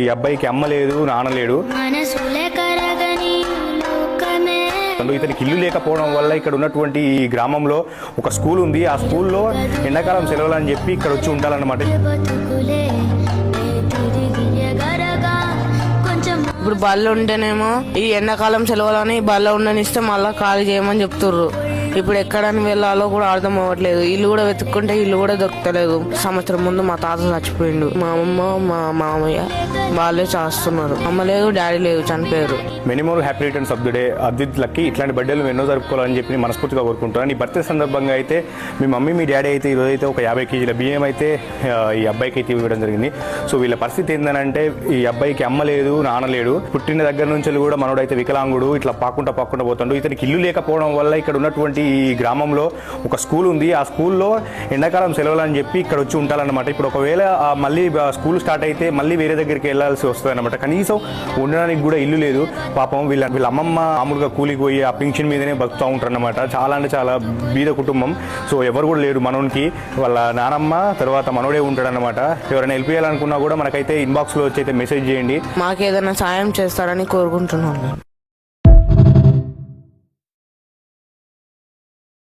ఈ అబ్బాయికి అమ్మ లేదు, నాన్న లేడు. ఇతనికి ఇల్లు లేకపోవడం వల్ల ఇక్కడ ఉన్నటువంటి ఈ గ్రామంలో ఒక స్కూల్ ఉంది. ఆ స్కూల్లో ఎండాకాలం సెలవులు అని చెప్పి ఇక్కడ వచ్చి ఉండాలన్నమాట. ఇప్పుడు బళ్ళు ఉంటేనేమో ఈ ఎండాకాలం సెలవులని బళ్ళ ఉండనిస్తే మళ్ళీ ఖాళీ చేయమని చెప్తుర్రు. ఇప్పుడు ఎక్కడని వెళ్ళాలో కూడా అర్థం అవ్వట్లేదు. ఇల్లు కూడా వెతుక్కుంటే ఇల్లు కూడా దొరకలేదు. సంవత్సరం ముందు మా తాత చచ్చిపోయిండు. మా అమ్మ మా మామయ్య వాళ్ళే చేస్తున్నారు. అమ్మ లేదు, డాడీ లేదు, చనిపోయారు. Many more happy returns of the day అద్విత్లకి. ఇట్లాంటి బర్త్డేలు ఎన్నో జరుపుకోవాలని చెప్పి మనస్ఫూర్తిగా కోరుకుంటున్నాను. ఈ బర్త్డే సందర్భంగా అయితే మీ మమ్మీ మీ డాడీ అయితే ఈరోజు అయితే ఒక 50 కేజీల బియ్యం అయితే ఈ అబ్బాయికి అయితే ఇవ్వడం జరిగింది. సో వీళ్ళ పరిస్థితి ఏంటంటే ఈ అబ్బాయికి అమ్మ లేదు, నాన్న లేడు. పుట్టిన దగ్గర నుంచి కూడా మనోడైతే వికలాంగుడు. ఇట్లా పాకుంటా పోతాడు. ఇతనికి ఇల్లు లేకపోవడం వల్ల ఇక్కడ ఉన్నటువంటి ఈ గ్రామంలో ఒక స్కూల్ ఉంది. ఆ స్కూల్లో ఎండాకాలం సెలవులు అని చెప్పి ఇక్కడ వచ్చి ఉంటారన్నమాట. ఇప్పుడు ఒకవేళ మళ్ళీ స్కూల్ స్టార్ట్ అయితే మళ్ళీ వేరే దగ్గరికి వెళ్ళాల్సి వస్తుంది అనమాట. కనీసం ఉండడానికి కూడా ఇల్లు లేదు. పాపం వీళ్ళ అమ్మమ్మ మామూలుగా కూలికి పోయి ఆ పింఛన్ మీదనే బతుకుతూ ఉంటారు అనమాట. చాలా అంటే చాలా బీద కుటుంబం. సో ఎవరు కూడా లేరు మనోనికి. వాళ్ళ నానమ్మ తర్వాత మనోడే ఉంటాడు అనమాట. ఎవరైనా హెల్ప్ చేయాలనుకున్నా కూడా మనకైతే ఇన్బాక్స్ లో వచ్చి అయితే మెసేజ్ చేయండి. మాకు ఏదైనా సాయం చేస్తారని కోరుకుంటున్నాను.